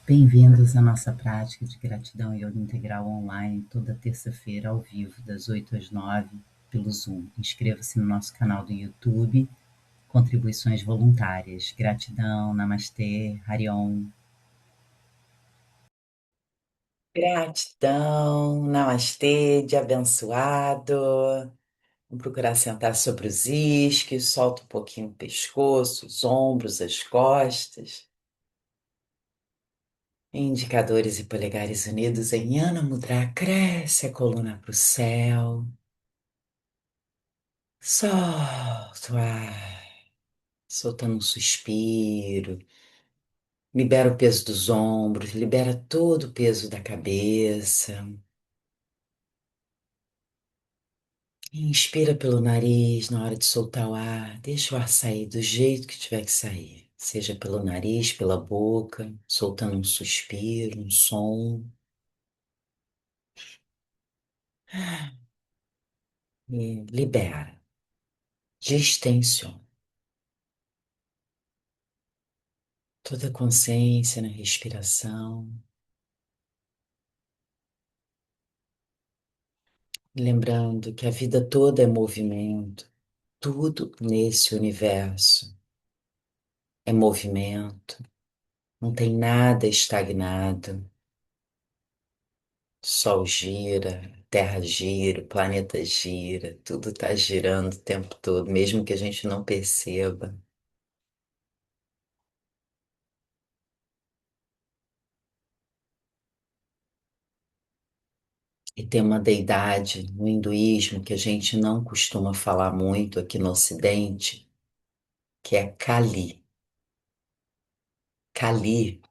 Bem-vindos à nossa prática de gratidão e yoga integral online, toda terça-feira ao vivo, das 8 às 9, pelo Zoom. Inscreva-se no nosso canal do YouTube, contribuições voluntárias. Gratidão, Namastê, Hariom. Gratidão, namastê, de abençoado. Vamos procurar sentar sobre os isquios, solta um pouquinho o pescoço, os ombros, as costas. Indicadores e polegares unidos em Yana Mudra, cresce a coluna para o céu. Solta o ar, soltando um suspiro. Libera o peso dos ombros, libera todo o peso da cabeça. Inspira pelo nariz na hora de soltar o ar. Deixa o ar sair do jeito que tiver que sair. Seja pelo nariz, pela boca, soltando um suspiro, um som. E libera. Distensiona. Toda a consciência na respiração. Lembrando que a vida toda é movimento. Tudo nesse universo é movimento. Não tem nada estagnado. Sol gira, Terra gira, o planeta gira, tudo está girando o tempo todo, mesmo que a gente não perceba. E tem uma deidade no hinduísmo que a gente não costuma falar muito aqui no Ocidente, que é Kali. Kali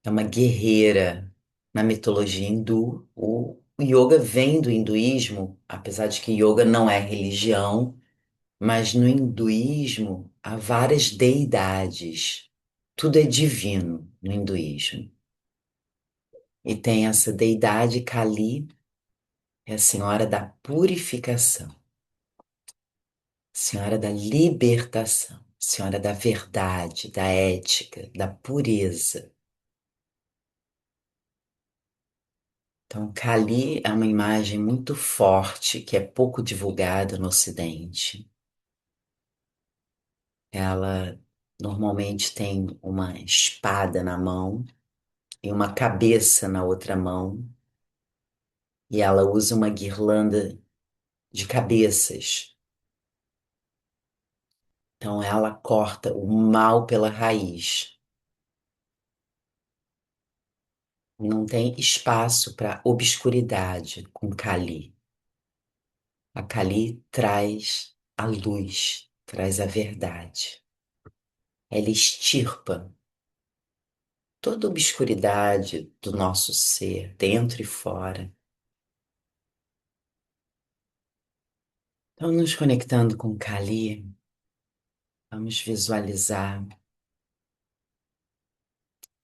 é uma guerreira na mitologia hindu. O yoga vem do hinduísmo, apesar de que yoga não é religião. Mas no hinduísmo há várias deidades. Tudo é divino no hinduísmo. E tem essa deidade Kali, é a senhora da purificação, senhora da libertação, senhora da verdade, da ética, da pureza. Então, Kali é uma imagem muito forte que é pouco divulgada no Ocidente. Ela normalmente tem uma espada na mão e uma cabeça na outra mão, e ela usa uma guirlanda de cabeças. Então ela corta o mal pela raiz. Não tem espaço para obscuridade com Kali. A Kali traz a luz, traz a verdade. Ela extirpa toda a obscuridade do nosso ser, dentro e fora. Então, nos conectando com Kali, vamos visualizar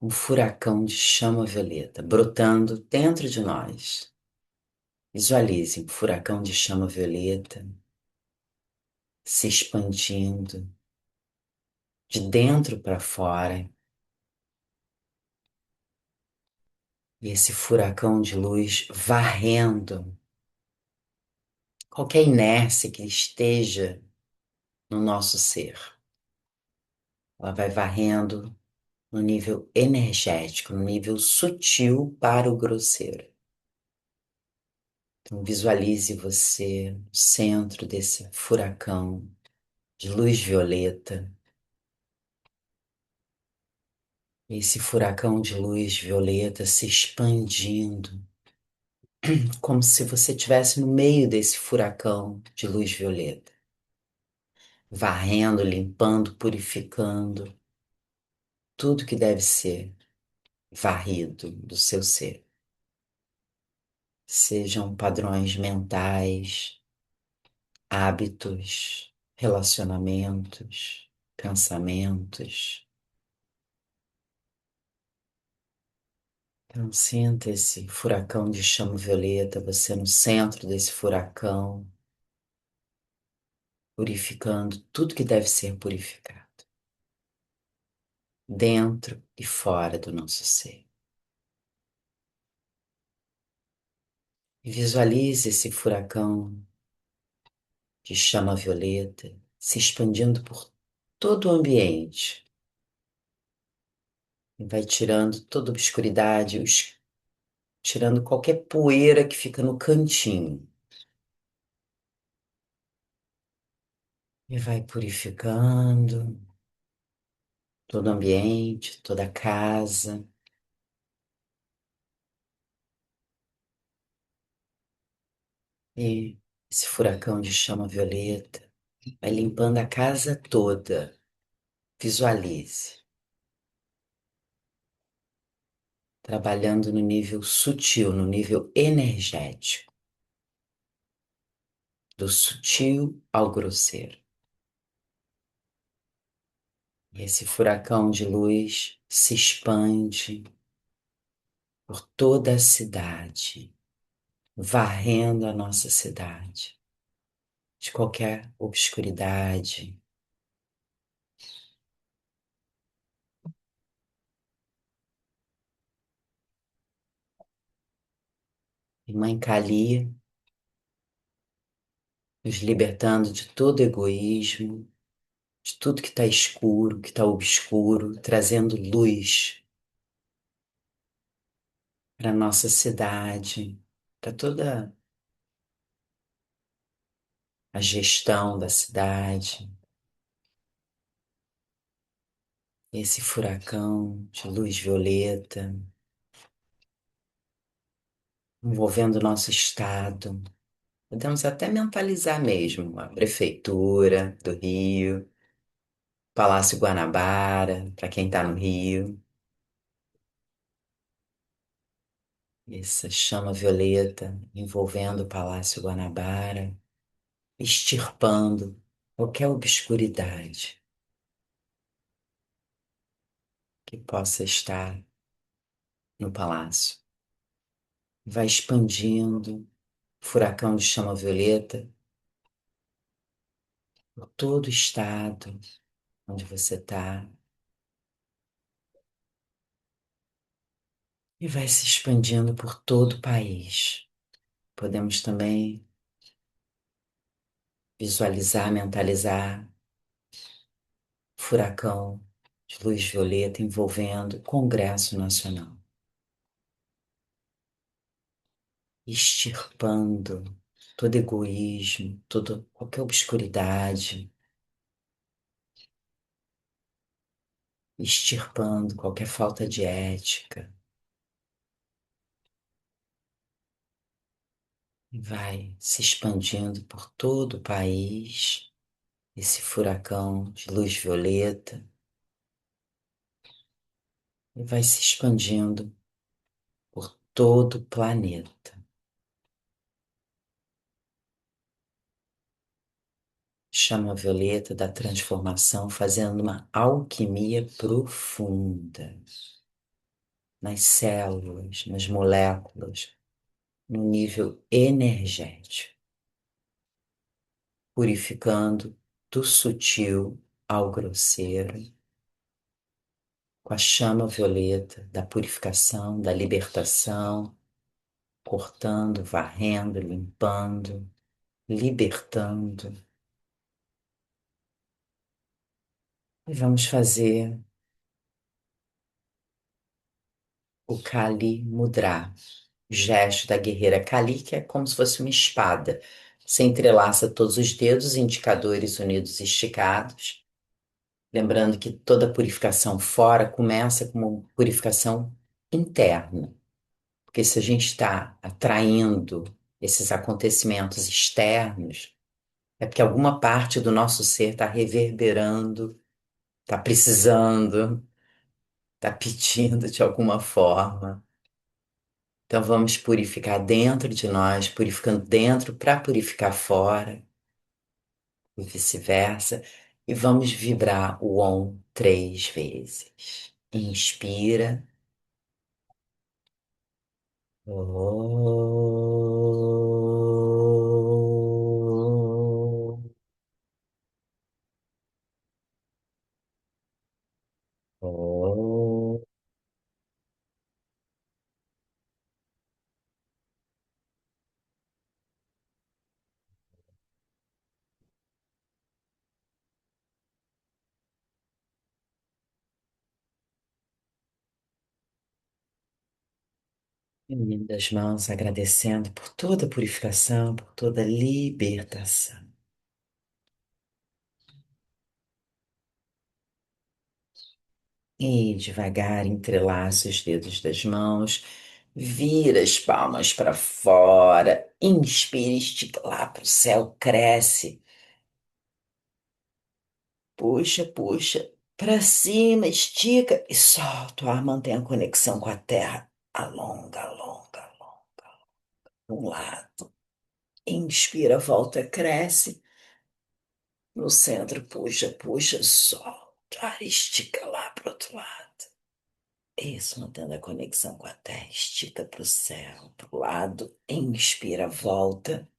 um furacão de chama violeta brotando dentro de nós. Visualize um furacão de chama violeta se expandindo de dentro para fora. E esse furacão de luz varrendo qualquer inércia que esteja no nosso ser. Ela vai varrendo no nível energético, no nível sutil para o grosseiro. Então visualize você no centro desse furacão de luz violeta. Esse furacão de luz violeta se expandindo, como se você estivesse no meio desse furacão de luz violeta, varrendo, limpando, purificando tudo que deve ser varrido do seu ser. Sejam padrões mentais, hábitos, relacionamentos, pensamentos. Então, sinta esse furacão de chama violeta, você no centro desse furacão, purificando tudo que deve ser purificado. dentro e fora do nosso ser. E visualize esse furacão de chama violeta se expandindo por todo o ambiente. E vai tirando toda a obscuridade, tirando qualquer poeira que fica no cantinho. E vai purificando todo o ambiente, toda a casa. E esse furacão de chama violeta vai limpando a casa toda. Visualize. Trabalhando no nível sutil, no nível energético, do sutil ao grosseiro. E esse furacão de luz se expande por toda a cidade, varrendo a nossa cidade de qualquer obscuridade. E Mãe Kali nos libertando de todo egoísmo, de tudo que está escuro, que está obscuro, trazendo luz para a nossa cidade, para toda a gestão da cidade. Esse furacão de luz violeta envolvendo o nosso estado. Podemos até mentalizar mesmo a Prefeitura do Rio, Palácio Guanabara, para quem está no Rio. Essa chama violeta envolvendo o Palácio Guanabara, extirpando qualquer obscuridade que possa estar no palácio. Vai expandindo o furacão de chama violeta por todo o estado onde você está e vai se expandindo por todo o país. Podemos também visualizar, mentalizar furacão de luz violeta envolvendo o Congresso Nacional, extirpando todo egoísmo, toda qualquer obscuridade, extirpando qualquer falta de ética. E vai se expandindo por todo o país, esse furacão de luz violeta, e vai se expandindo por todo o planeta. Chama violeta da transformação, fazendo uma alquimia profunda nas células, nas moléculas, no nível energético, purificando do sutil ao grosseiro, com a chama violeta da purificação, da libertação, cortando, varrendo, limpando, libertando. E vamos fazer o Kali Mudra, gesto da guerreira Kali, que é como se fosse uma espada. Você entrelaça todos os dedos, indicadores unidos e esticados. Lembrando que toda purificação fora começa com uma purificação interna. Porque se a gente está atraindo esses acontecimentos externos, é porque alguma parte do nosso ser está reverberando, está precisando, está pedindo de alguma forma. Então vamos purificar dentro de nós, purificando dentro para purificar fora, e vice-versa. E vamos vibrar o Om 3 vezes. Inspira. Om. Om. Unindo as mãos, agradecendo por toda a purificação, por toda a libertação. E devagar entrelaça os dedos das mãos, vira as palmas para fora, inspira, estica lá para o céu, cresce, puxa, puxa, para cima, estica e solta o ar, mantém a conexão com a terra. Alonga, alonga, alonga. Um lado, inspira, volta, cresce. No centro, puxa, puxa, solta, estica lá para o outro lado. Isso, mantendo a conexão com a terra, estica para o céu, para o lado, inspira, volta.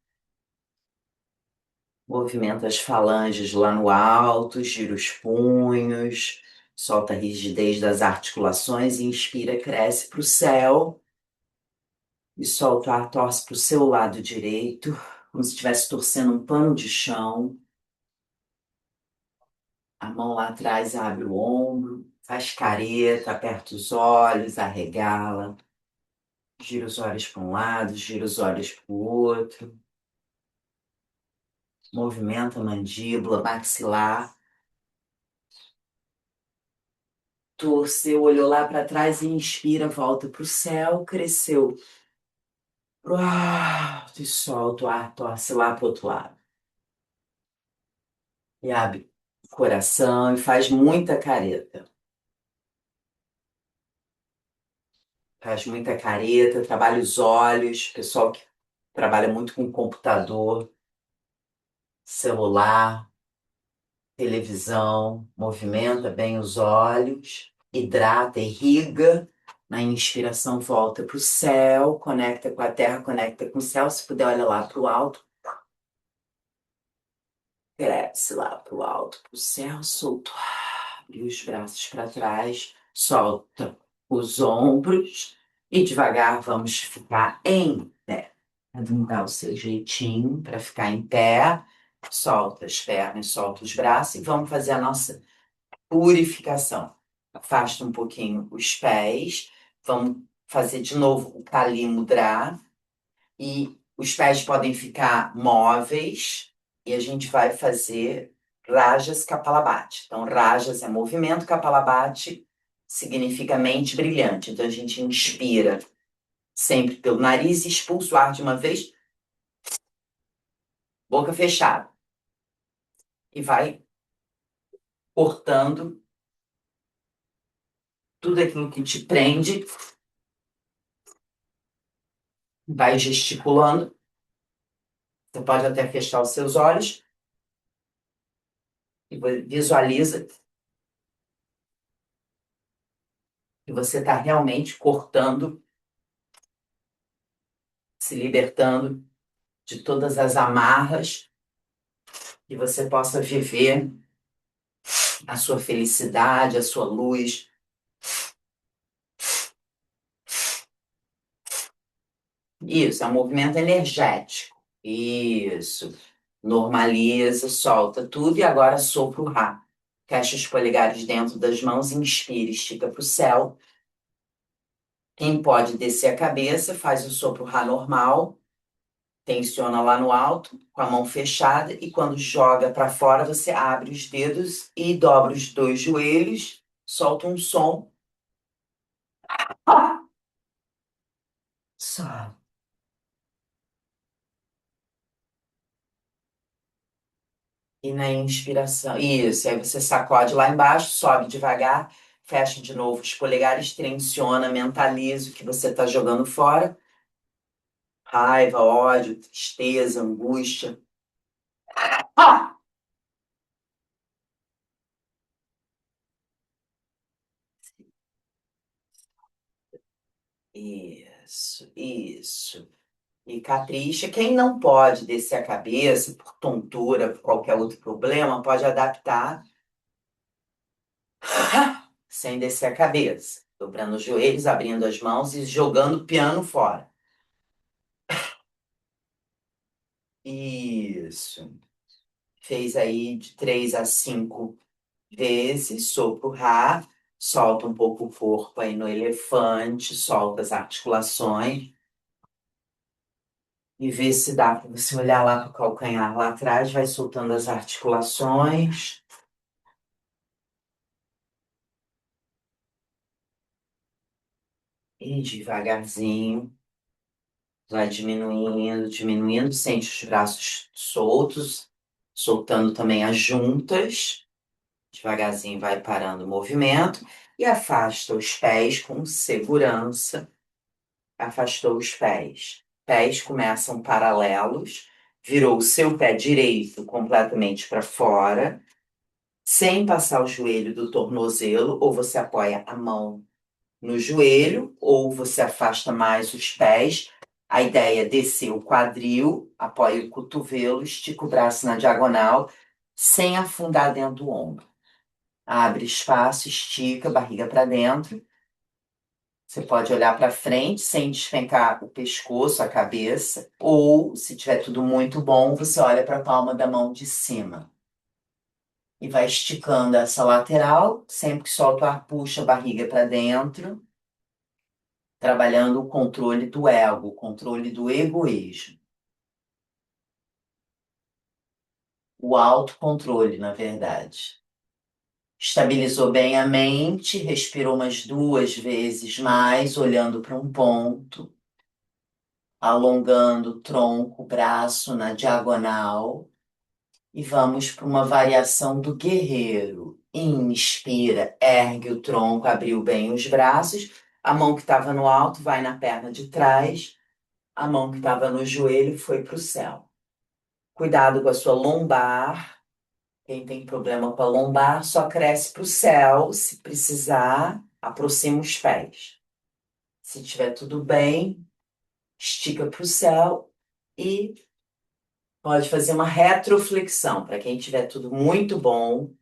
Movimenta as falanges lá no alto, gira os punhos, solta a rigidez das articulações, inspira, cresce para o céu e solta o ar, torce para o seu lado direito, como se estivesse torcendo um pano de chão. A mão lá atrás abre o ombro, faz careta, aperta os olhos, arregala, gira os olhos para um lado, gira os olhos para o outro, movimenta a mandíbula, maxilar, torceu, olhou lá para trás e inspira, volta para o céu, cresceu pro alto e solta o ar, torce lá para o outro lado. E abre o coração e faz muita careta. Faz muita careta, trabalha os olhos, pessoal que trabalha muito com computador, celular, televisão, movimenta bem os olhos, hidrata, irriga. Na inspiração, volta para o céu, conecta com a terra, conecta com o céu. Se puder, olha lá para o alto, cresce lá para o alto, para o céu, solta. Abre os braços para trás, solta os ombros e devagar vamos ficar em pé. Cada um dá o seu jeitinho para ficar em pé. Solta as pernas, solta os braços e vamos fazer a nossa purificação. Afasta um pouquinho os pés. Vamos fazer de novo o Kali Mudra. E os pés podem ficar móveis. E a gente vai fazer Rajas Kapalabhati. Então, Rajas é movimento, Kapalabhati significa mente brilhante. Então, a gente inspira sempre pelo nariz e expulsa o ar de uma vez, boca fechada. E vai cortando tudo aquilo que te prende, vai gesticulando. Você pode até fechar os seus olhos e visualiza que você está realmente cortando, se libertando de todas as amarras, que você possa viver a sua felicidade, a sua luz. Isso, é um movimento energético. Isso. Normaliza, solta tudo e agora sopra o Rá. Fecha os polegares dentro das mãos, inspira, estica para o céu. Quem pode descer a cabeça, faz o sopro Rá normal. Tensiona lá no alto, com a mão fechada, e quando joga para fora, você abre os dedos e dobra os dois joelhos, solta um som. Ah! Só. E na inspiração. Isso, aí você sacode lá embaixo, sobe devagar, fecha de novo os polegares, tensiona, mentaliza o que você está jogando fora. Raiva, ódio, tristeza, angústia. Ah! Isso, isso. E capricha. Quem não pode descer a cabeça por tontura, por qualquer outro problema, pode adaptar sem descer a cabeça. Dobrando os joelhos, abrindo as mãos e jogando o piano fora. Isso. Fez aí de 3 a 5 vezes, sopro Rá. Solta um pouco o corpo aí no elefante, solta as articulações e vê se dá para você olhar lá para o calcanhar lá atrás, vai soltando as articulações. E devagarzinho, vai diminuindo, diminuindo, sente os braços soltos, soltando também as juntas. Devagarzinho vai parando o movimento e afasta os pés com segurança. Afastou os pés. Pés começam paralelos, virou o seu pé direito completamente para fora, sem passar o joelho do tornozelo, ou você apoia a mão no joelho, ou você afasta mais os pés. A ideia é descer o quadril, apoia o cotovelo, estica o braço na diagonal, sem afundar dentro do ombro. Abre espaço, estica, barriga para dentro. Você pode olhar para frente sem despencar o pescoço, a cabeça, ou, se tiver tudo muito bom, você olha para a palma da mão de cima. E vai esticando essa lateral, sempre que solta o ar, puxa a barriga para dentro, trabalhando o controle do ego, o controle do egoísmo. O autocontrole, na verdade. Estabilizou bem a mente, respirou umas 2 vezes mais, olhando para um ponto, alongando o tronco, o braço na diagonal. E vamos para uma variação do guerreiro. Inspira, ergue o tronco, abriu bem os braços. A mão que estava no alto vai na perna de trás. A mão que estava no joelho foi para o céu. Cuidado com a sua lombar. Quem tem problema com a lombar só cresce para o céu. Se precisar, aproxima os pés. Se tiver tudo bem, estica para o céu e pode fazer uma retroflexão. Para quem tiver tudo muito bom,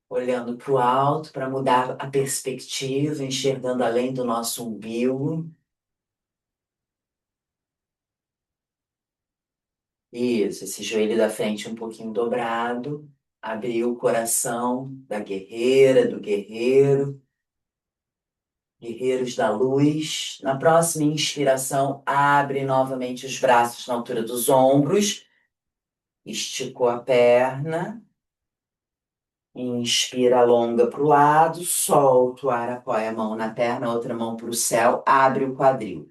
olhando para o alto para mudar a perspectiva, enxergando além do nosso umbigo. Isso, esse joelho da frente um pouquinho dobrado. Abrir o coração da guerreira, do guerreiro. Guerreiros da luz. Na próxima inspiração, abre novamente os braços na altura dos ombros. Esticou a perna. Inspira, alonga para o lado. Solta o ar, apoia a mão na perna, outra mão para o céu. Abre o quadril.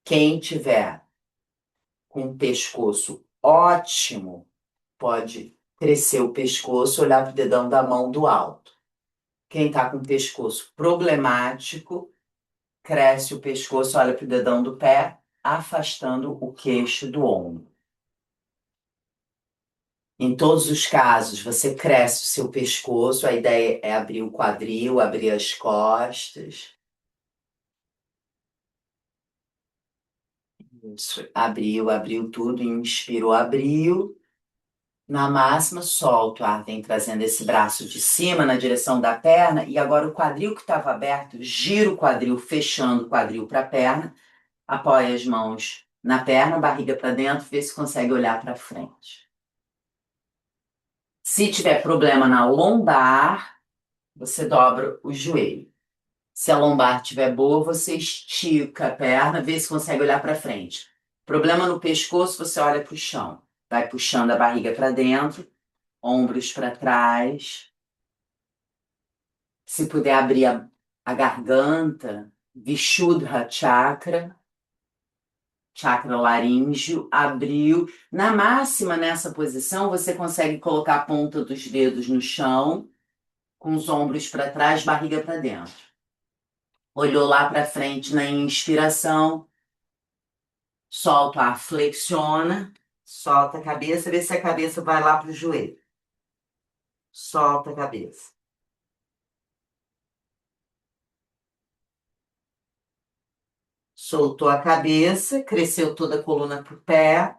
Quem tiver com o pescoço ótimo, pode crescer o pescoço, olhar para o dedão da mão do alto. Quem está com o pescoço problemático, cresce o pescoço, olha para o dedão do pé, afastando o queixo do ombro. Em todos os casos, você cresce o seu pescoço, a ideia é abrir o quadril, abrir as costas. Isso. Abriu, abriu tudo, inspirou, abriu. Na máxima, solta o ar, vem trazendo esse braço de cima na direção da perna. E agora o quadril que estava aberto, gira o quadril, fechando o quadril para a perna. Apoia as mãos na perna, barriga para dentro, vê se consegue olhar para frente. Se tiver problema na lombar, você dobra o joelho. Se a lombar estiver boa, você estica a perna, vê se consegue olhar para frente. Problema no pescoço, você olha para o chão. Vai puxando a barriga para dentro, ombros para trás. Se puder abrir a garganta, Vishuddha Chakra, chakra laríngeo, abriu. Na máxima, nessa posição, você consegue colocar a ponta dos dedos no chão, com os ombros para trás, barriga para dentro. Olhou lá para frente na inspiração, solta o ar, flexiona, solta a cabeça, vê se a cabeça vai lá para o joelho. Solta a cabeça. Soltou a cabeça, cresceu toda a coluna para o pé,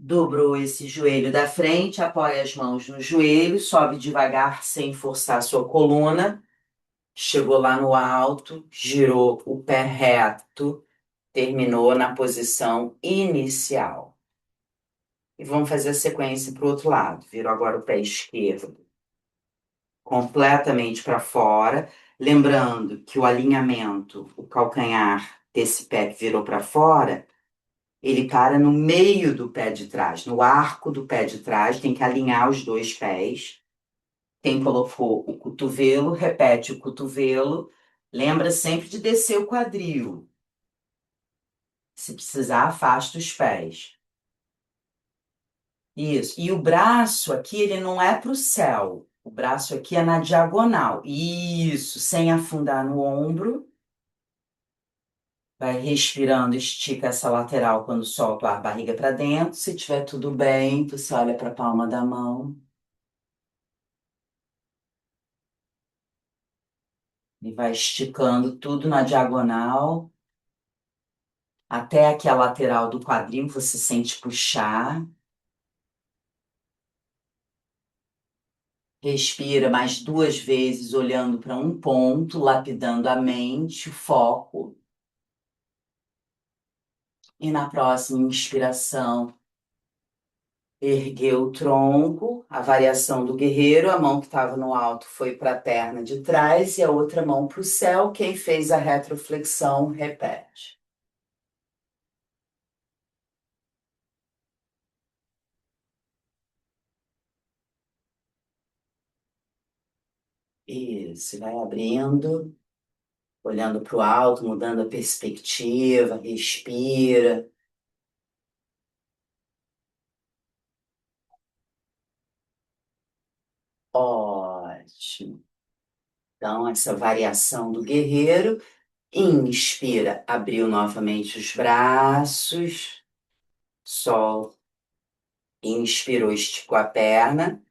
dobrou esse joelho da frente, apoia as mãos no joelho, sobe devagar sem forçar a sua coluna, chegou lá no alto, girou o pé reto, terminou na posição inicial. E vamos fazer a sequência para o outro lado. Viro agora o pé esquerdo completamente para fora. Lembrando que o alinhamento, o calcanhar desse pé que virou para fora, ele para no meio do pé de trás, no arco do pé de trás, tem que alinhar os dois pés. Quem colocou o cotovelo, repete o cotovelo. Lembra sempre de descer o quadril. Se precisar, afasta os pés. Isso. E o braço aqui, ele não é para o céu. O braço aqui é na diagonal. Isso, sem afundar no ombro. Vai respirando, estica essa lateral quando solta o ar, barriga para dentro. Se tiver tudo bem, você olha para a palma da mão e vai esticando tudo na diagonal até aqui a lateral do quadril, você sente puxar. Respira mais 2 vezes, olhando para um ponto, lapidando a mente, o foco. E na próxima inspiração, ergueu o tronco, a variação do guerreiro, a mão que estava no alto foi para a perna de trás e a outra mão para o céu. Quem fez a retroflexão, repete. Isso, vai abrindo, olhando para o alto, mudando a perspectiva, respira. Ótimo. Então, essa variação do guerreiro. Inspira, abriu novamente os braços. Solta. Inspirou, esticou a perna.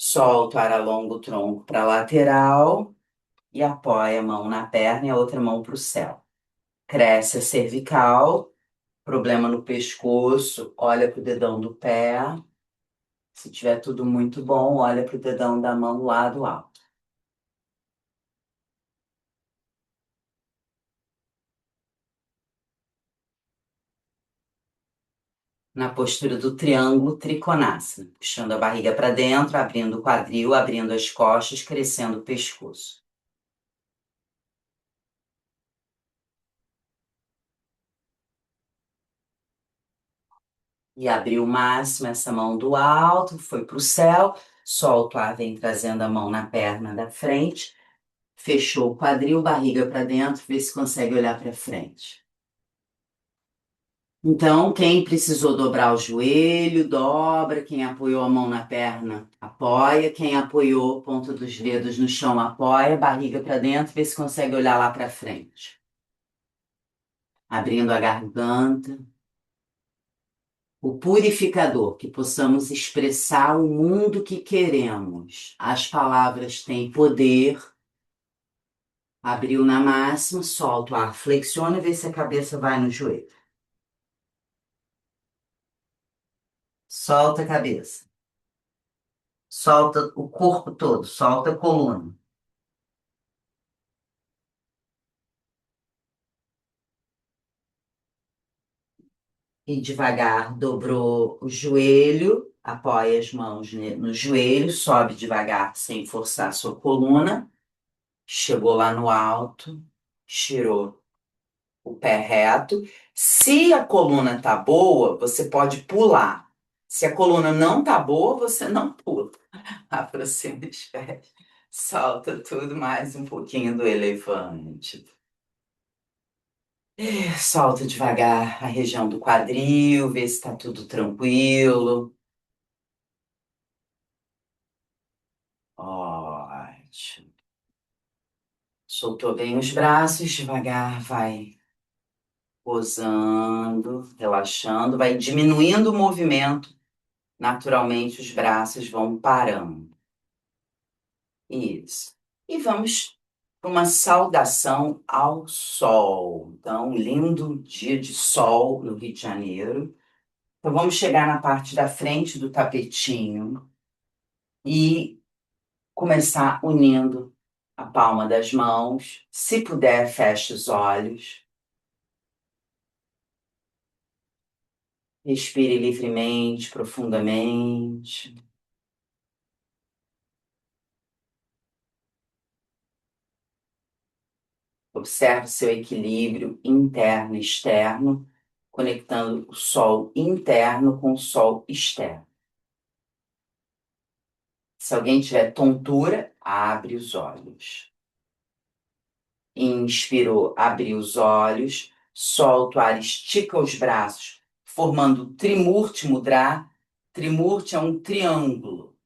Solta o ar, alonga o tronco para a lateral. E apoia a mão na perna e a outra mão para o céu. Cresce a cervical. Problema no pescoço, olha para o dedão do pé. Se tiver tudo muito bom, olha para o dedão da mão lado alto. Na postura do triângulo trikonasana, puxando a barriga para dentro, abrindo o quadril, abrindo as costas, crescendo o pescoço. E abriu o máximo essa mão do alto, foi para o céu, solta o ar, vem trazendo a mão na perna da frente, fechou o quadril, barriga para dentro, vê se consegue olhar para frente. Então, quem precisou dobrar o joelho, dobra. Quem apoiou a mão na perna, apoia. Quem apoiou a ponta dos dedos no chão, apoia. Barriga para dentro, vê se consegue olhar lá para frente. Abrindo a garganta. O purificador, que possamos expressar o mundo que queremos. As palavras têm poder. Abriu na máxima, solta o ar, flexiona e vê se a cabeça vai no joelho. Solta a cabeça. Solta o corpo todo, solta a coluna. E devagar dobrou o joelho, apoia as mãos no joelho, sobe devagar sem forçar a sua coluna. Chegou lá no alto, tirou o pé reto. Se a coluna tá boa, você pode pular. Se a coluna não tá boa, você não pula. Aproxima os pés. Solta tudo mais um pouquinho do elefante. Solta devagar a região do quadril, vê se está tudo tranquilo. Ótimo. Soltou bem os braços, devagar vai posando, relaxando, vai diminuindo o movimento. Naturalmente os braços vão parando. Isso. E vamos para uma saudação ao sol. Então, lindo dia de sol no Rio de Janeiro. Então, vamos chegar na parte da frente do tapetinho e começar unindo a palma das mãos. Se puder, feche os olhos. Respire livremente, profundamente. Observe seu equilíbrio interno e externo, conectando o sol interno com o sol externo. Se alguém tiver tontura, abre os olhos. Inspirou, abriu os olhos, solta o ar, estica os braços, formando Trimurti Mudra. Trimurti é um triângulo.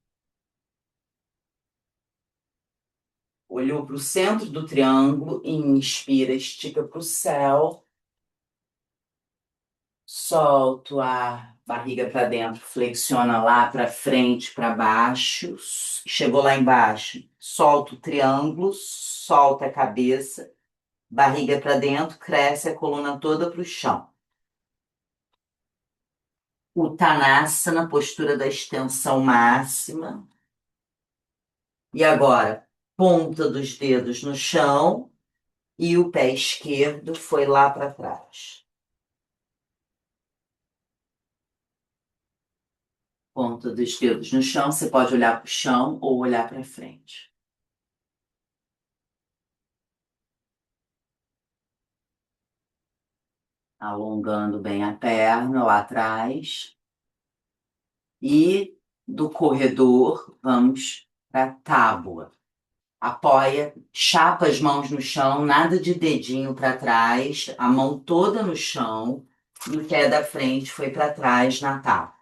Olhou para o centro do triângulo, inspira, estica para o céu, solta o ar, barriga para dentro, flexiona lá para frente, para baixo, chegou lá embaixo, solta o triângulo, solta a cabeça, barriga para dentro, cresce a coluna toda para o chão. Uttanasana, postura da extensão máxima. E agora, ponta dos dedos no chão e o pé esquerdo foi lá para trás. Ponta dos dedos no chão, você pode olhar para o chão ou olhar para frente. Alongando bem a perna lá atrás. E do corredor, vamos para a tábua. Apoia, chapa as mãos no chão, nada de dedinho para trás, a mão toda no chão e o pé da frente foi para trás na tábua.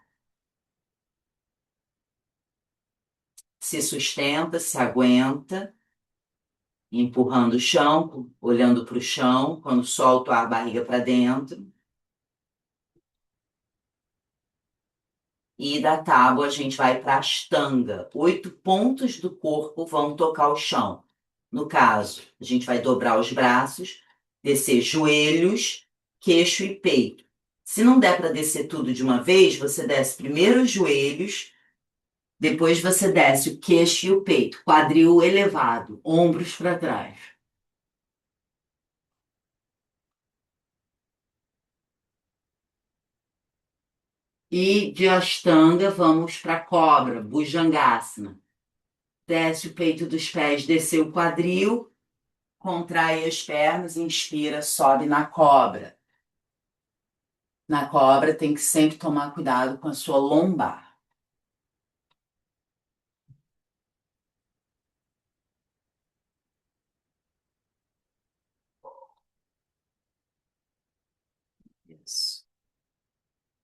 Se sustenta, se aguenta, empurrando o chão, olhando para o chão, quando solta a barriga para dentro. E da tábua a gente vai para a Ashtanga. 8 pontos do corpo vão tocar o chão. No caso, a gente vai dobrar os braços, descer joelhos, queixo e peito. Se não der para descer tudo de uma vez, você desce primeiro os joelhos, depois você desce o queixo e o peito, quadril elevado, ombros para trás. E de Ashtanga vamos para a cobra, Bhujangasana. Desce o peito dos pés, desceu o quadril, contrai as pernas, inspira, sobe na cobra. Na cobra tem que sempre tomar cuidado com a sua lombar. Isso.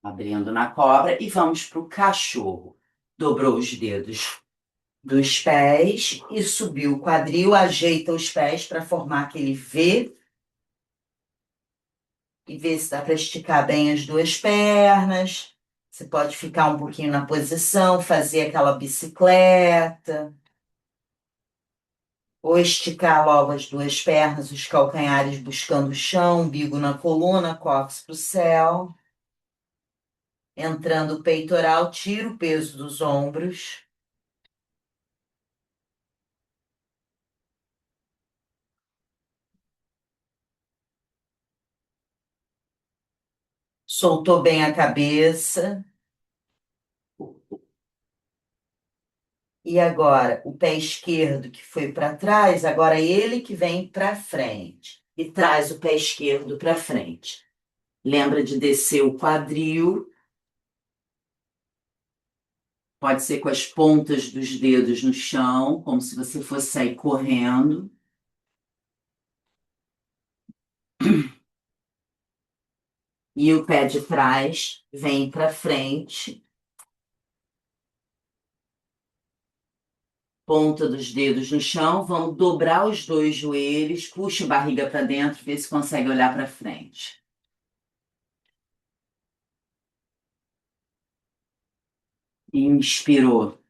Abrindo na cobra e vamos para o cachorro. Dobrou os dedos dos pés e subiu o quadril, ajeita os pés para formar aquele V. E vê se dá para esticar bem as duas pernas. Você pode ficar um pouquinho na posição, fazer aquela bicicleta. Ou esticar logo as duas pernas, os calcanhares buscando o chão, umbigo na coluna, cóccix para o céu. Entrando o peitoral, tira o peso dos ombros. Soltou bem a cabeça. E agora, o pé esquerdo que foi para trás, agora ele que vem para frente. E traz o pé esquerdo para frente. Lembra de descer o quadril. Pode ser com as pontas dos dedos no chão, como se você fosse sair correndo. E o pé de trás vem para frente. Ponta dos dedos no chão, vamos dobrar os dois joelhos, puxa a barriga para dentro, vê se consegue olhar para frente. Inspirou.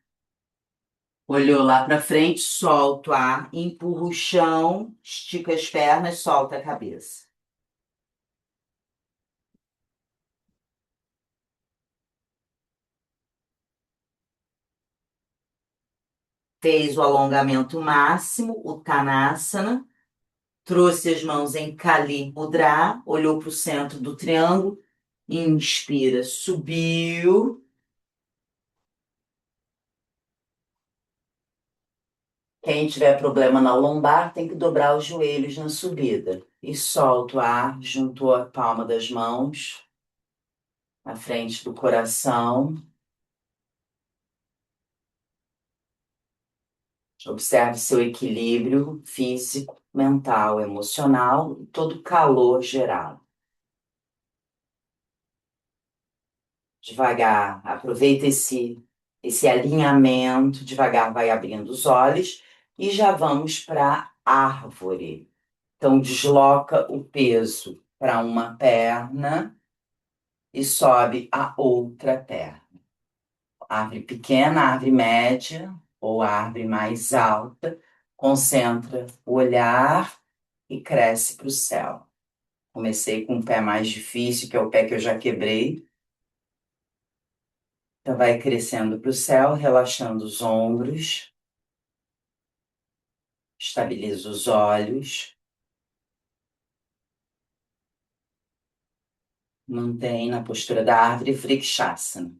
Olhou lá para frente, solta o ar, empurra o chão, estica as pernas, solta a cabeça. Fez o alongamento máximo, o Uttanasana. Trouxe as mãos em Kali Mudra, olhou para o centro do triângulo, Inspira, subiu. Quem tiver problema na lombar tem que dobrar os joelhos na subida. E solta o ar, juntou a palma das mãos na frente do coração. Observe seu equilíbrio físico, mental, emocional e todo o calor geral. Devagar, aproveita esse alinhamento, devagar vai abrindo os olhos e já vamos para a árvore. Então, desloca o peso para uma perna e sobe a outra perna. Árvore pequena, árvore média ou árvore mais alta, concentra o olhar e cresce para o céu. Comecei com o pé mais difícil, que é o pé que eu já quebrei. Então, vai crescendo para o céu, relaxando os ombros, estabiliza os olhos, mantém na postura da árvore Vrikshasana.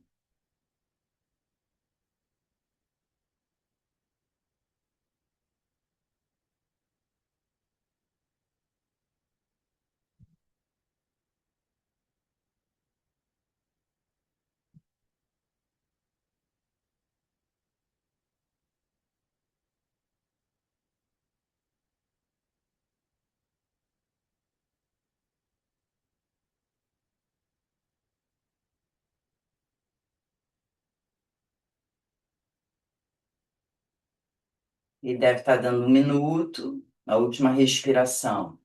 E deve estar dando 1 minuto, a última respiração.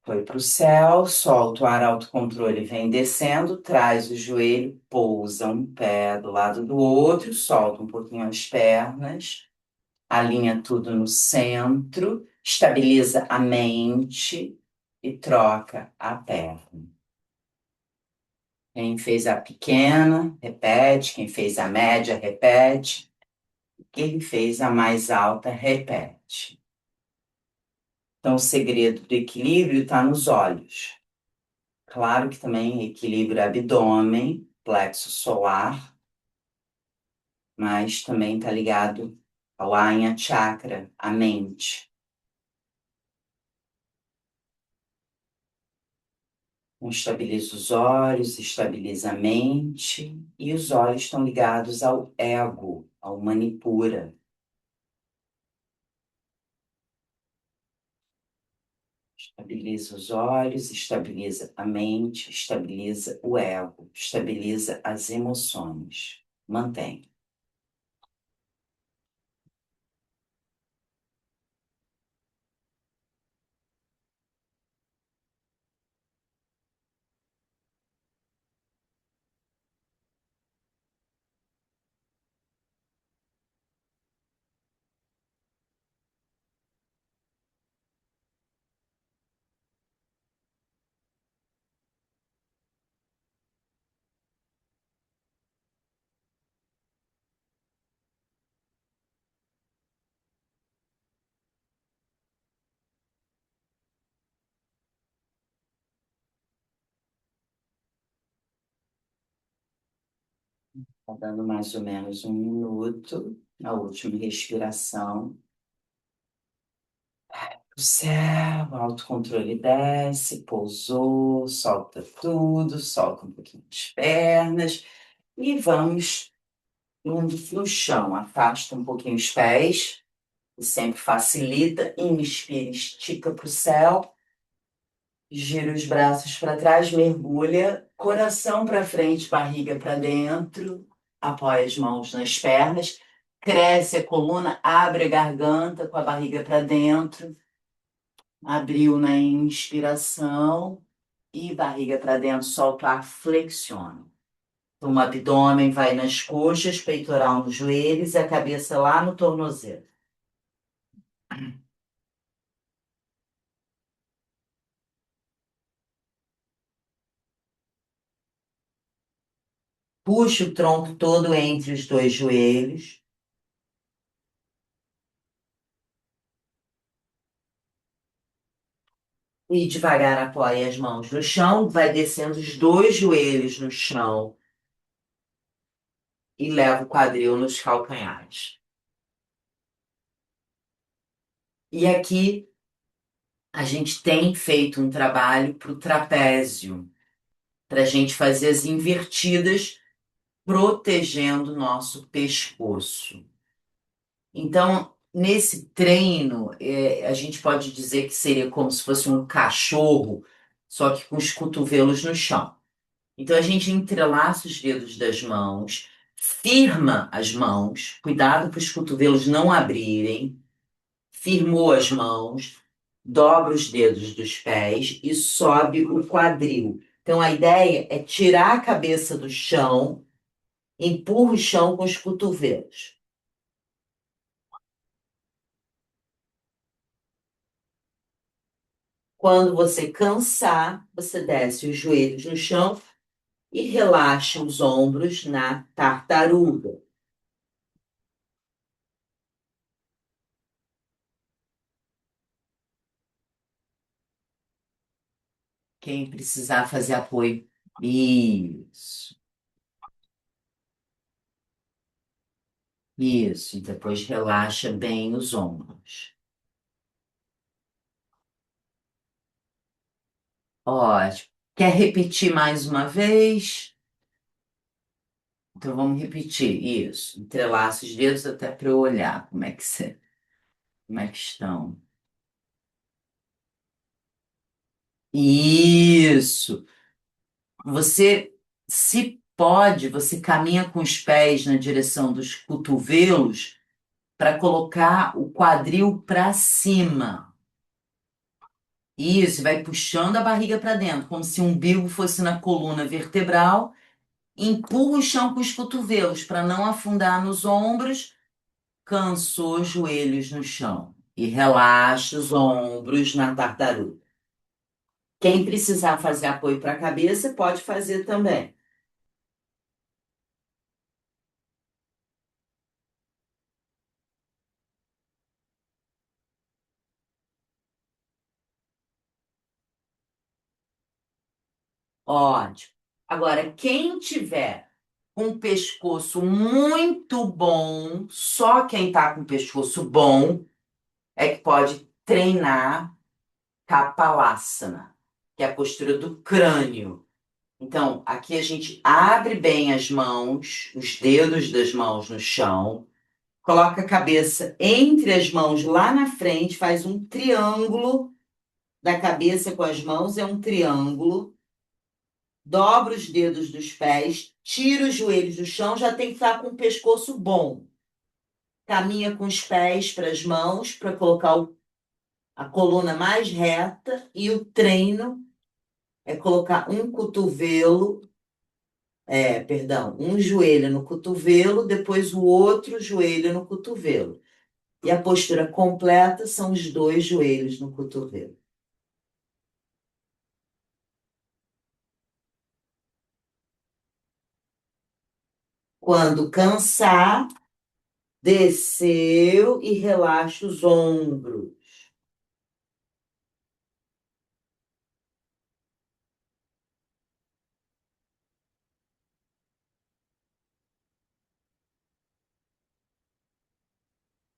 Foi para o céu, solta o ar autocontrole, vem descendo, traz o joelho, pousa um pé do lado do outro, solta um pouquinho as pernas, alinha tudo no centro, estabiliza a mente e troca a perna. Quem fez a pequena, repete. Quem fez a média, repete. Quem fez a mais alta, repete. Então, o segredo do equilíbrio está nos olhos. Claro que também equilíbrio abdômen, plexo solar, mas também está ligado ao Anya Chakra, a mente. Então, estabiliza os olhos, estabiliza a mente, e os olhos estão ligados ao ego, ao Manipura. Estabiliza os olhos, estabiliza a mente, estabiliza o ego, estabiliza as emoções. Mantém. Está dando mais ou menos 1 minuto. A última respiração. O céu, o autocontrole desce, pousou, solta tudo, solta um pouquinho as pernas e vamos indo no chão. Afasta um pouquinho os pés, e sempre facilita. Inspira, estica para o céu. Gira os braços para trás, mergulha, coração para frente, barriga para dentro, apoia as mãos nas pernas, cresce a coluna, abre a garganta com a barriga para dentro, abriu na inspiração e barriga para dentro, solta o ar, flexiona. Então, o abdômen vai nas coxas, peitoral nos joelhos e a cabeça lá no tornozelo. Puxa o tronco todo entre os dois joelhos. E devagar apoia as mãos no chão, vai descendo os dois joelhos no chão e leva o quadril nos calcanhares. E aqui a gente tem feito um trabalho para o trapézio, para a gente fazer as invertidas, protegendo o nosso pescoço. Então, nesse treino, a gente pode dizer que seria como se fosse um cachorro, só que com os cotovelos no chão. Então, a gente entrelaça os dedos das mãos, firma as mãos, cuidado para os cotovelos não abrirem, firmou as mãos, dobra os dedos dos pés e sobe o quadril. Então, a ideia é tirar a cabeça do chão, empurra o chão com os cotovelos. Quando você cansar, você desce os joelhos no chão e relaxa os ombros na tartaruga. Quem precisar fazer apoio. Isso, isso. E depois relaxa bem os ombros. Ótimo. Quer repetir mais uma vez? Então vamos repetir. Isso. Entrelaça os dedos até para eu olhar como é que estão. Isso. Você, se pode, você caminha com os pés na direção dos cotovelos para colocar o quadril para cima. Isso, vai puxando a barriga para dentro, como se o umbigo fosse na coluna vertebral. Empurra o chão com os cotovelos para não afundar nos ombros. Cansou os joelhos no chão. E relaxa os ombros na tartaruga. Quem precisar fazer apoio para a cabeça, pode fazer também. Ótimo. Agora, quem tiver com o pescoço muito bom, só quem está com o pescoço bom é que pode treinar Kapalassana, que é a postura do crânio. Então, aqui a gente abre bem as mãos, os dedos das mãos no chão, coloca a cabeça entre as mãos lá na frente, faz um triângulo da cabeça com as mãos, é um triângulo, dobra os dedos dos pés, tira os joelhos do chão, já tem que estar com o pescoço bom. Caminha com os pés para as mãos, para colocar a coluna mais reta, e o treino é colocar um cotovelo, perdão, um joelho no cotovelo, depois o outro joelho no cotovelo. E a postura completa são os dois joelhos no cotovelo. Quando cansar, desceu e relaxa os ombros.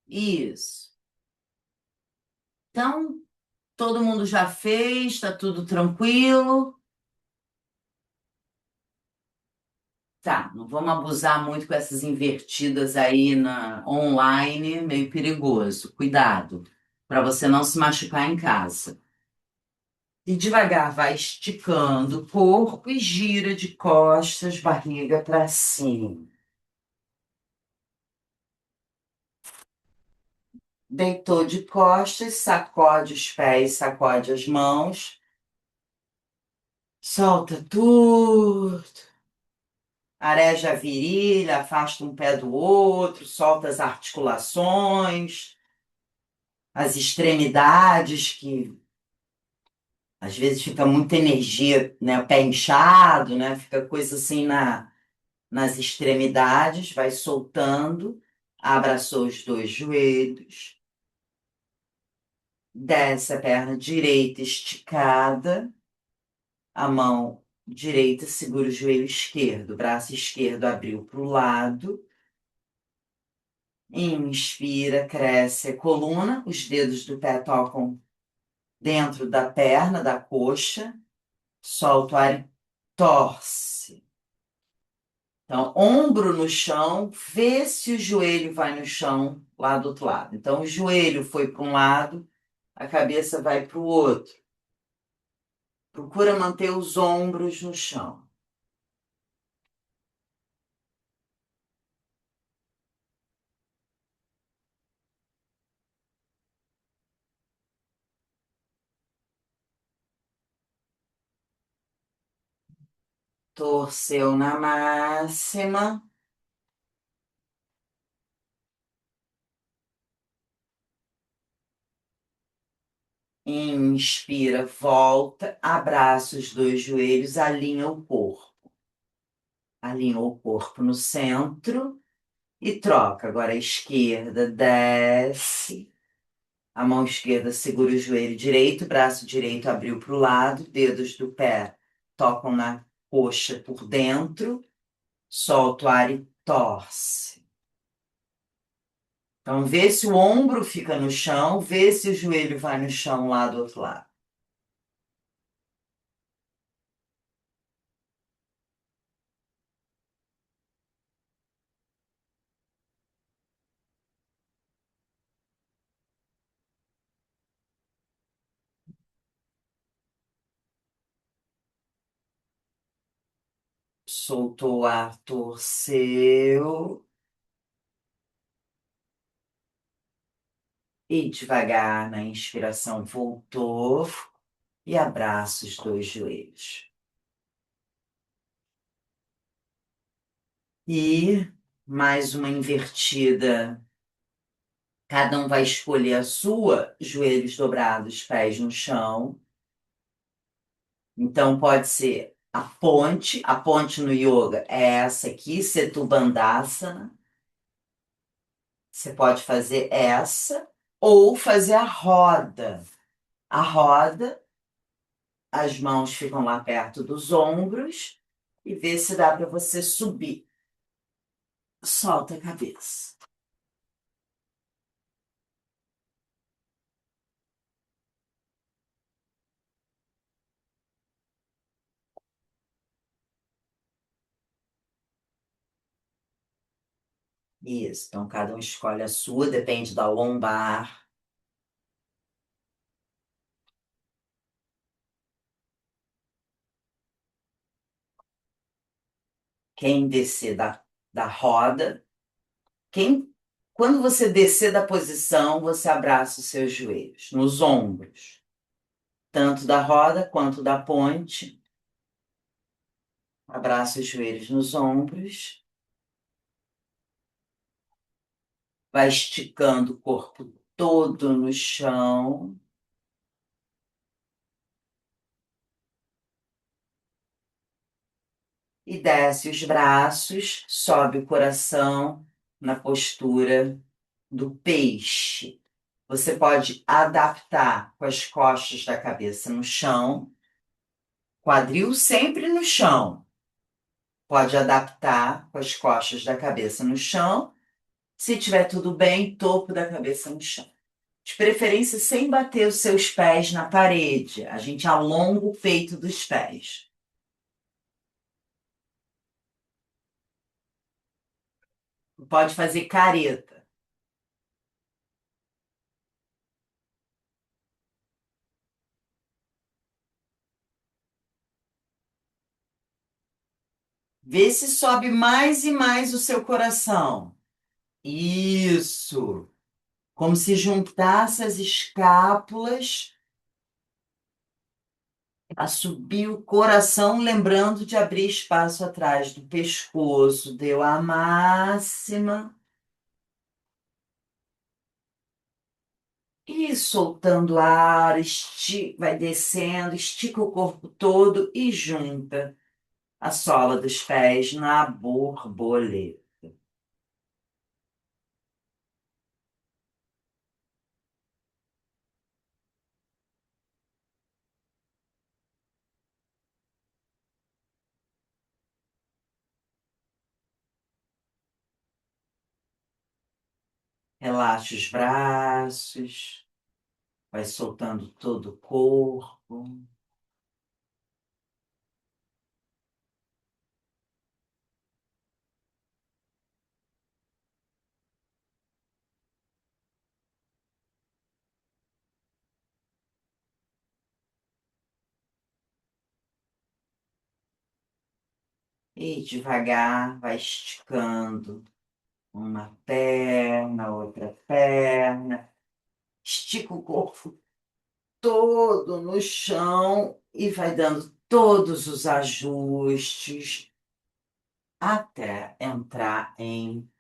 Isso. Então, todo mundo já fez, está tudo tranquilo. Tá, não vamos abusar muito com essas invertidas aí na online, meio perigoso. Cuidado, para você não se machucar em casa. E devagar vai esticando o corpo e gira de costas, barriga para cima. Deitou de costas, sacode os pés, sacode as mãos. Solta tudo. Areja a virilha, afasta um pé do outro, solta as articulações, as extremidades, que às vezes fica muita energia, né? O pé inchado, né? Fica coisa assim nas extremidades, vai soltando, abraçou os dois joelhos. Desce a perna direita esticada, a mão direita segura o joelho esquerdo, o braço esquerdo abriu para o lado. Inspira, cresce a coluna, os dedos do pé tocam dentro da perna, da coxa. Solta o ar e torce. Então, ombro no chão, vê se o joelho vai no chão lá do outro lado. Então, o joelho foi para um lado, a cabeça vai para o outro. Procura manter os ombros no chão. Torceu na máxima. Inspira, volta, abraça os dois joelhos, alinha o corpo. Alinha o corpo no centro e troca. Agora a esquerda desce. A mão esquerda segura o joelho direito, braço direito abriu para o lado, dedos do pé tocam na coxa por dentro, solta o ar e torce. Então, vê se o ombro fica no chão, vê se o joelho vai no chão lá do outro lado. Soltou o ar, torceu. E devagar na inspiração voltou e abraça os dois joelhos. E mais uma invertida. Cada um vai escolher a sua, joelhos dobrados, pés no chão. Então pode ser a ponte no yoga é essa aqui, Setu Bandhasana. Você pode fazer essa ou fazer a roda. A roda, as mãos ficam lá perto dos ombros e vê se dá para você subir. Solta a cabeça. Isso. Então, cada um escolhe a sua, depende da lombar. Quem descer da roda, quando você descer da posição, você abraça os seus joelhos nos ombros, tanto da roda quanto da ponte. Abraça os joelhos nos ombros. Vai esticando o corpo todo no chão. E desce os braços, sobe o coração na postura do peixe. Você pode adaptar com as costas da cabeça no chão, quadril sempre no chão. Pode adaptar com as costas da cabeça no chão. Se tiver tudo bem, topo da cabeça no chão. De preferência, sem bater os seus pés na parede. A gente alonga o peito dos pés. Pode fazer careta. Vê se sobe mais e mais o seu coração. Isso. Como se juntasse as escápulas a subir o coração, lembrando de abrir espaço atrás do pescoço. Deu a máxima. E soltando ar, vai descendo, estica o corpo todo e junta a sola dos pés na borboleta. Relaxa os braços, vai soltando todo o corpo. E devagar vai esticando uma perna, outra perna. Estica o corpo todo no chão e vai dando todos os ajustes até entrar em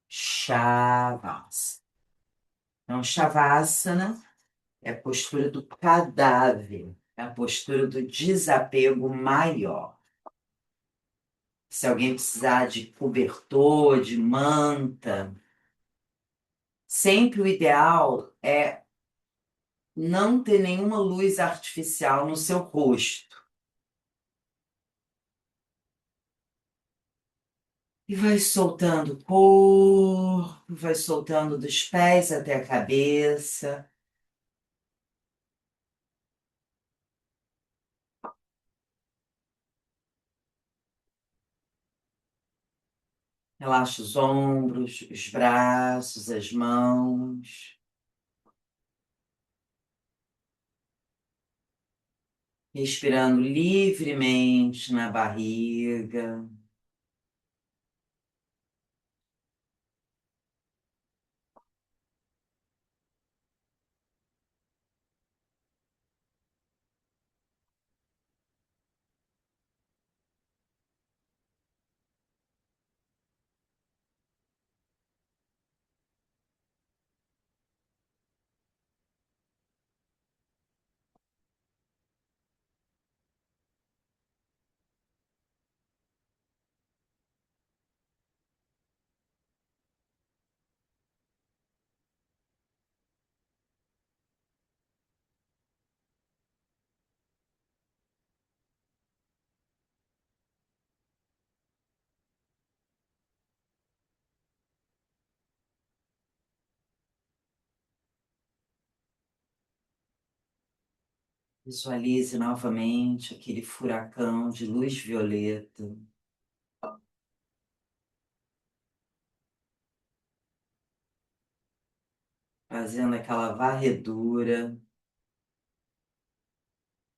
Shavasana. Então, Shavasana é a postura do cadáver, é a postura do desapego maior. Se alguém precisar de cobertor, de manta, sempre o ideal é não ter nenhuma luz artificial no seu rosto. E vai soltando o corpo, vai soltando dos pés até a cabeça. Relaxa os ombros, os braços, as mãos. Respirando livremente na barriga. Visualize novamente aquele furacão de luz violeta, fazendo aquela varredura,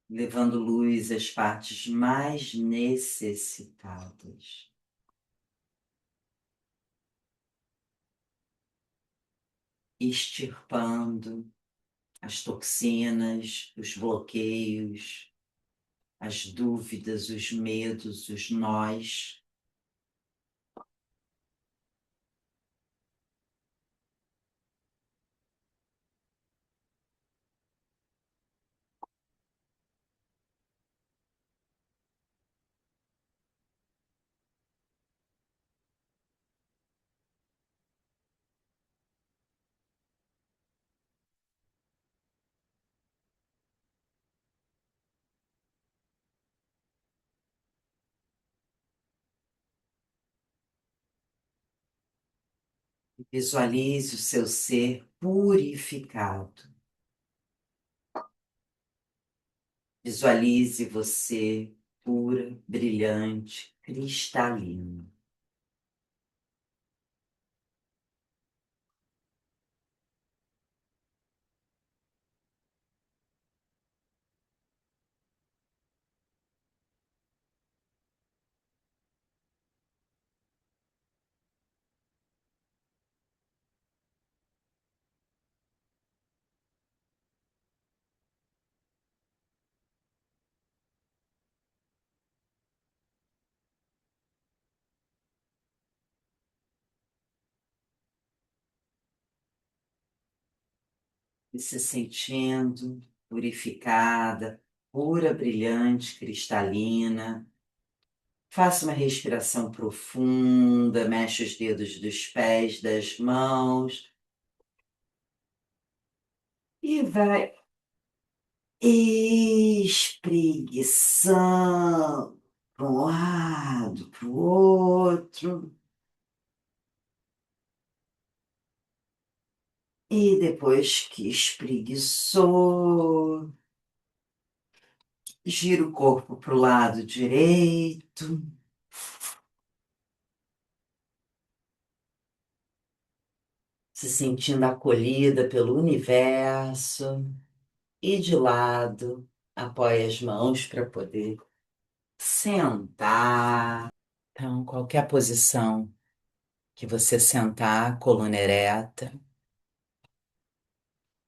levando luz às partes mais necessitadas. Extirpando as toxinas, os bloqueios, as dúvidas, os medos, os nós. Visualize o seu ser purificado. Visualize você pura, brilhante, cristalina. E se sentindo purificada, pura, brilhante, cristalina. Faça uma respiração profunda, mexe os dedos dos pés, das mãos e vai espreguiçando para um lado, para o outro. E depois que espreguiçou, gira o corpo para o lado direito, se sentindo acolhida pelo universo. E de lado, apoia as mãos para poder sentar. Então, qualquer posição que você sentar, coluna ereta,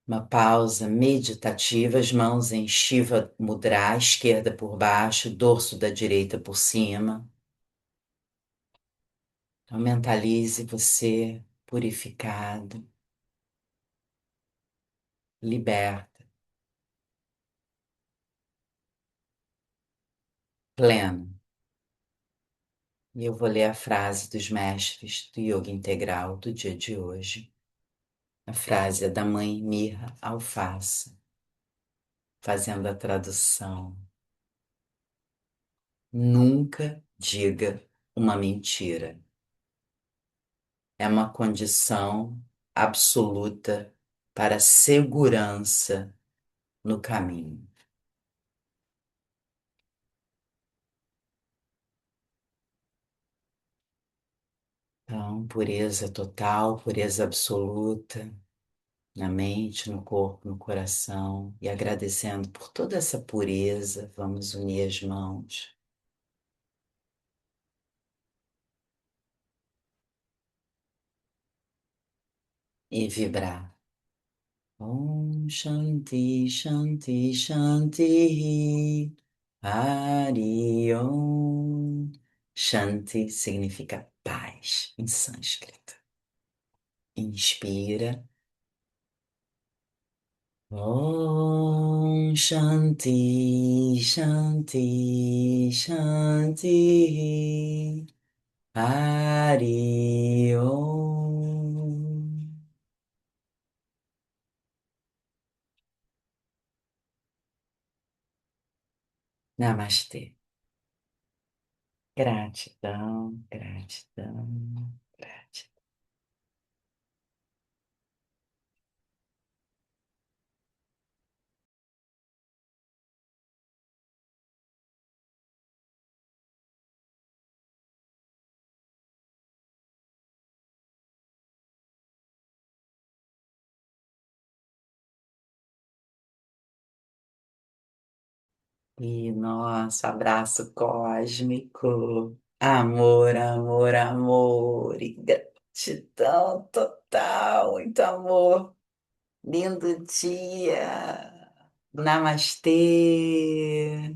uma pausa meditativa, as mãos em Shiva Mudra, esquerda por baixo, dorso da direita por cima. Então, mentalize você purificado, liberta, pleno. E eu vou ler a frase dos mestres do Yoga Integral do dia de hoje. A frase é da mãe Mirra Alface, fazendo a tradução. Nunca diga uma mentira. É uma condição absoluta para segurança no caminho. Então, pureza total, pureza absoluta, na mente, no corpo, no coração, e agradecendo por toda essa pureza, vamos unir as mãos e vibrar. Om Shanti Shanti Shanti Hari Om. Shanti significa paz em sânscrito. Inspira. Om Shanti Shanti Shanti Hari Om. Namastê. Gratidão, gratidão, gratidão. E nosso abraço cósmico. Amor, amor, amor. E gratidão total. Muito amor. Lindo dia. Namastê.